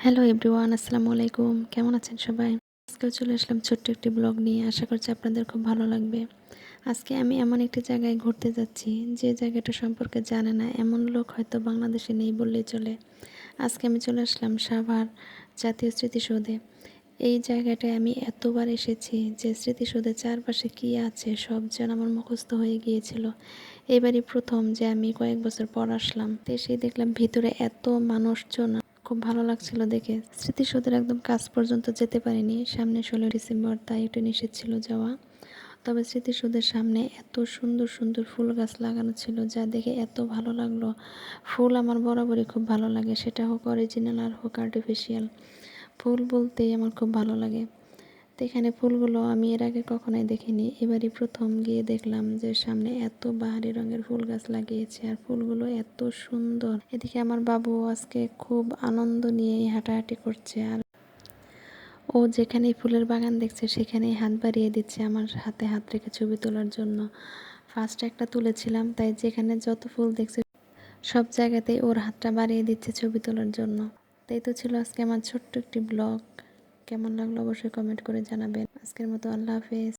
Hello everyone, আসসালামু আলাইকুম। কেমন আছেন সবাই? আজকেও চলে আসলাম ছোট্ট একটি ব্লগ নিয়ে। আশা করছি আপনাদের খুব ভালো লাগবে। আজকে আমি এমন একটি জায়গায় ঘুরতে যাচ্ছি, যে জায়গাটা সম্পর্কে জানে না এমন লোক হয়তো বাংলাদেশে নেই বললেই চলে। আজকে আমি চলে আসলাম সাভার জাতীয় স্মৃতিসৌধে। এই জায়গাটায় আমি এতবার এসেছি যে স্মৃতিসৌধের চারপাশে কী আছে সব যেন আমার মুখস্থ হয়ে গিয়েছিল। এবারই প্রথম যে আমি কয়েক বছর পর আসলাম, তো এসেই দেখলাম ভিতরে এত মানুষজন, খুব ভালো লাগছিল দেখে। স্মৃতিসৌধের একদম কাছ পর্যন্ত যেতে পারিনি, সামনে 16 ডিসেম্বর, তাই একটু নিষেধ ছিল যাওয়া। তবে স্মৃতিসৌধের সামনে এত সুন্দর সুন্দর ফুল গাছ লাগানো ছিল, যা দেখে এত ভালো লাগলো। ফুল আমার বরাবরই খুব ভালো লাগে, সেটা হোক অরিজিনাল আর হোক আর্টিফিশিয়াল। ফুল বলতেই আমার খুব ভালো লাগে। তো এখানে ফুলগুলো আমি এর আগে কখনোই দেখিনি, এবারই প্রথম গিয়ে দেখলাম যে সামনে এত বাহারি রঙের ফুল গাছ লাগিয়েছে আর ফুলগুলো এত সুন্দর। এদিকে আমার বাবু আজকে খুব আনন্দ নিয়েই হাঁটাহাঁটি করছে, আর ও যেখানেই ফুলের বাগান দেখছে সেখানেই হাত বাড়িয়ে দিচ্ছে আমার হাতে হাত রেখে ছবি তোলার জন্য। ফার্স্ট একটা তুলেছিলাম, তাই যেখানে যত ফুল দেখছে সব জায়গাতেই ওর হাতটা বাড়িয়ে দিচ্ছে ছবি তোলার জন্য। তাই তো ছিল আজকে আমার ছোট্ট একটি ব্লগ। কেমন লাগলো অবশ্যই কমেন্ট করে জানাবেন। আজকের মতো আল্লাহ হাফেজ।